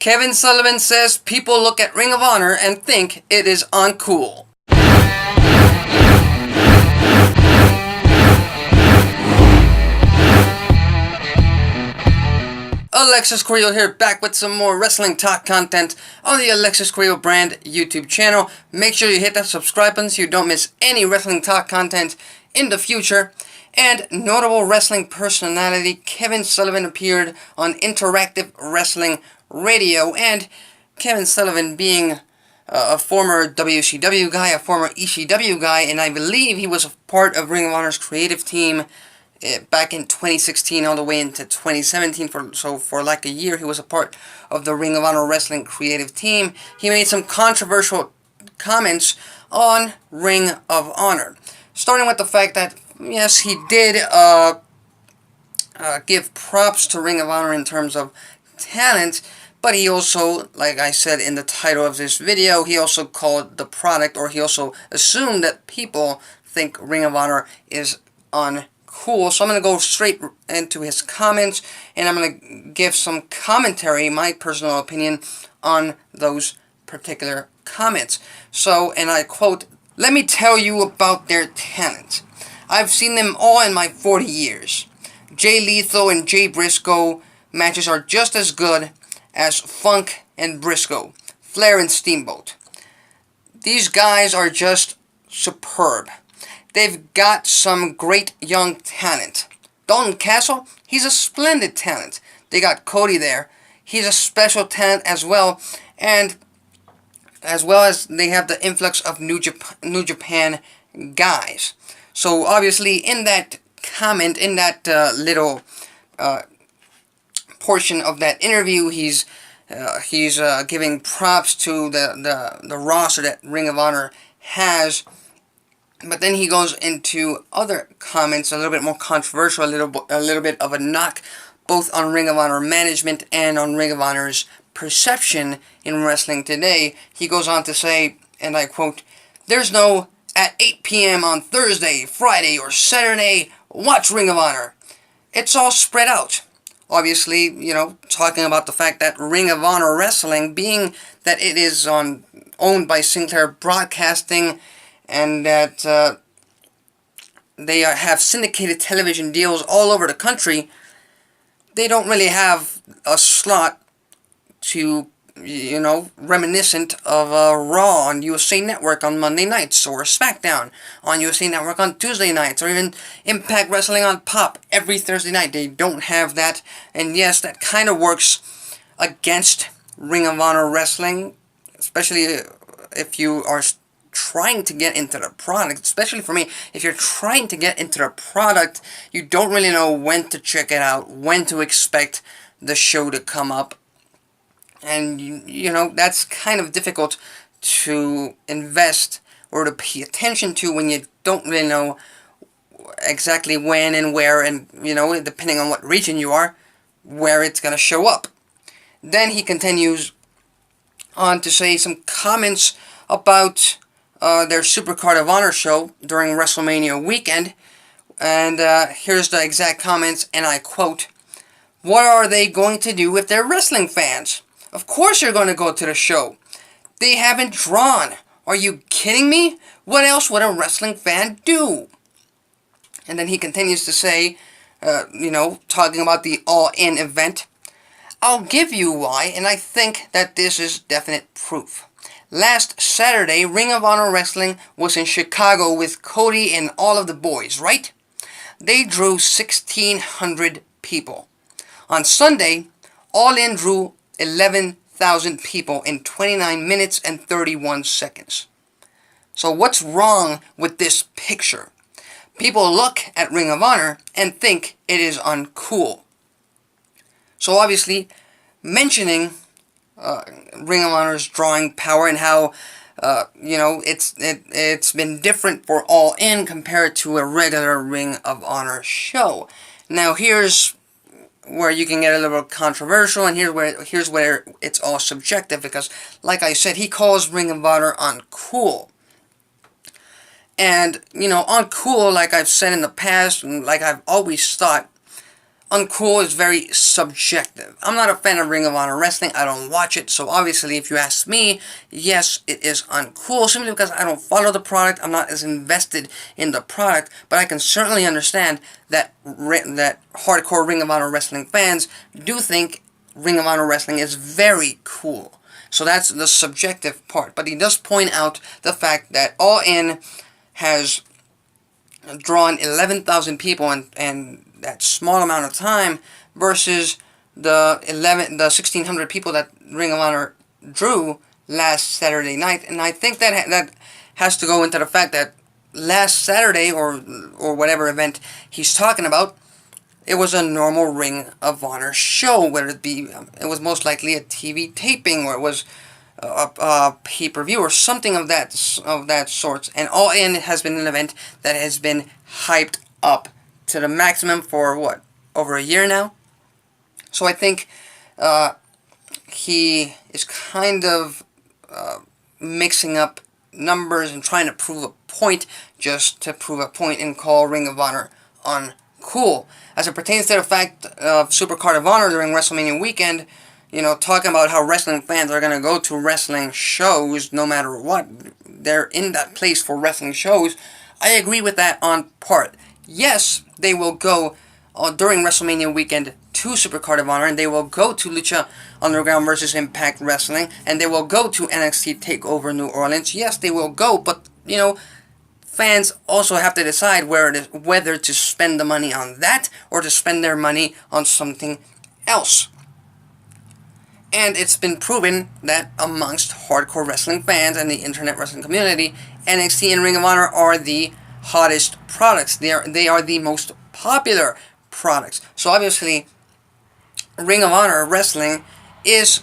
Kevin Sullivan says people look at Ring of Honor and think it is uncool. Alexis Carrillo here, back with some more wrestling talk content on the Alexis Carrillo brand YouTube channel. Make sure you hit that subscribe button so you don't miss any wrestling talk content in the future. And notable wrestling personality Kevin Sullivan appeared on Interactive Wrestling Radio. And Kevin Sullivan being a former WCW guy, a former ECW guy, and I believe he was a part of Ring of Honor's creative team back in 2016 all the way into 2017, for like a year he was a part of the Ring of Honor Wrestling creative team. He made some controversial comments on Ring of Honor, starting with the fact that yes, he did give props to Ring of Honor in terms of talent, but he also, like I said in the title of this video, he also called the product, or he also assumed that people think Ring of Honor is uncool. So I'm going to go straight into his comments, and I'm going to give some commentary, my personal opinion, on those particular comments. So, and I quote, "Let me tell you about their talent. I've seen them all in my 40 years. Jay Lethal and Jay Briscoe matches are just as good as Funk and Briscoe, Flair and Steamboat. These guys are just superb. They've got some great young talent. Dalton Castle, he's a splendid talent. They got Cody there. He's a special talent as well. And as well as they have the influx of New Japan guys." So obviously in that comment, in that little portion of that interview, he's giving props to the roster that Ring of Honor has. But then he goes into other comments, a little bit more controversial, a little bit of a knock, both on Ring of Honor management and on Ring of Honor's perception in wrestling today. He goes on to say, and I quote, "There's no at 8 p.m. on Thursday, Friday, or Saturday, watch Ring of Honor. It's all spread out." Obviously, you know, talking about the fact that Ring of Honor Wrestling, being that it is owned by Sinclair Broadcasting, and that they have syndicated television deals all over the country, they don't really have a slot to, you know, reminiscent of Raw on USA Network on Monday nights, or SmackDown on USA Network on Tuesday nights, or even Impact Wrestling on Pop every Thursday night. They don't have that, and yes, that kind of works against Ring of Honor Wrestling, especially if you are trying to get into the product. Especially for me, if you're trying to get into the product, you don't really know when to check it out, when to expect the show to come up, and you know, that's kind of difficult to invest or to pay attention to when you don't really know exactly when and where, and you know, depending on what region you are, where it's gonna show up. Then he continues on to say some comments about their Supercard of Honor show during WrestleMania weekend, and here's the exact comments, and I quote, "What are they going to do if they're wrestling fans? Of course you're going to go to the show. They haven't drawn. Are you kidding me? What else would a wrestling fan do?" And then he continues to say, you know, talking about the All In event, "I'll give you why, and I think that this is definite proof. Last Saturday, Ring of Honor Wrestling was in Chicago with Cody and all of the boys, right? They drew 1,600 people. On Sunday, All In drew 11,000 people in 29 minutes and 31 seconds. So what's wrong with this picture? People look at Ring of Honor and think it is uncool." So obviously, mentioning Ring of Honor's drawing power and how you know, it's been different for All In compared to a regular Ring of Honor show. Now here's where you can get a little controversial, and here's where it's all subjective, because like I said, he calls Ring of Honor uncool. And you know, uncool, like I've said in the past, and like I've always thought, uncool is very subjective. I'm not a fan of Ring of Honor Wrestling. I don't watch it. So obviously, if you ask me, yes, it is uncool. Simply because I don't follow the product. I'm not as invested in the product. But I can certainly understand that hardcore Ring of Honor Wrestling fans do think Ring of Honor Wrestling is very cool. So that's the subjective part. But he does point out the fact that All In has drawn 11,000 people and that small amount of time versus the 1,600 people that Ring of Honor drew last Saturday night. And I think that has to go into the fact that last Saturday or whatever event he's talking about, it was a normal Ring of Honor show, whether it be it was most likely a TV taping or it was a pay-per-view or something of that sort. And All In has been an event that has been hyped up to the maximum for what, over a year now. So I think he is kind of mixing up numbers and trying to prove a point just to prove a point and call Ring of Honor uncool. As it pertains to the fact of Supercard of Honor during WrestleMania weekend, you know, talking about how wrestling fans are going to go to wrestling shows no matter what. They're in that place for wrestling shows. I agree with that on part. Yes, they will go during WrestleMania weekend to Supercard of Honor, and they will go to Lucha Underground versus Impact Wrestling, and they will go to NXT TakeOver New Orleans. Yes, they will go, but, you know, fans also have to decide whether to spend the money on that or to spend their money on something else. And it's been proven that amongst hardcore wrestling fans and the internet wrestling community, NXT and Ring of Honor are the hottest products. They are the most popular products. So obviously, Ring of Honor Wrestling is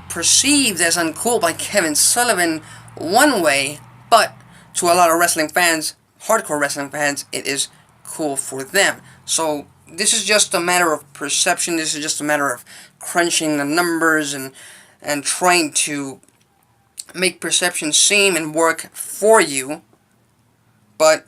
perceived as uncool by Kevin Sullivan one way, but to a lot of wrestling fans, hardcore wrestling fans, it is cool for them. So this is just a matter of perception. This is just a matter of crunching the numbers and trying to make perception seem and work for you. But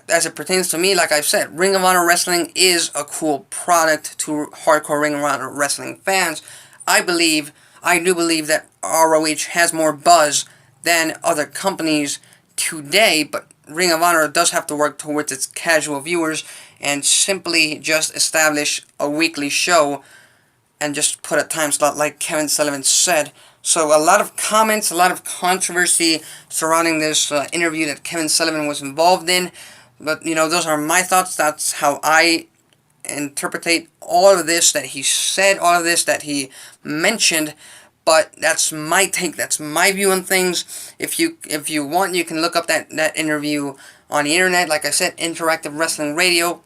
as it pertains to me, like I've said, Ring of Honor Wrestling is a cool product to hardcore Ring of Honor Wrestling fans. I do believe that ROH has more buzz than other companies today, but Ring of Honor does have to work towards its casual viewers and simply just establish a weekly show and just put a time slot like Kevin Sullivan said. So a lot of comments, a lot of controversy surrounding this interview that Kevin Sullivan was involved in. But, you know, those are my thoughts. That's how I interpret all of this that he said, all of this that he mentioned. But that's my take. That's my view on things. If you want, you can look up that interview on the internet. Like I said, Interactive Wrestling Radio.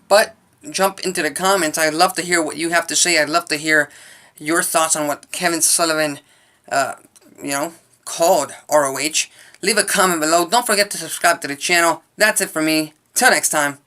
But jump into the comments. I'd love to hear what you have to say. I'd love to hear your thoughts on what Kevin Sullivan, called ROH. Leave a comment below. Don't forget to subscribe to the channel. That's it for me. Till next time.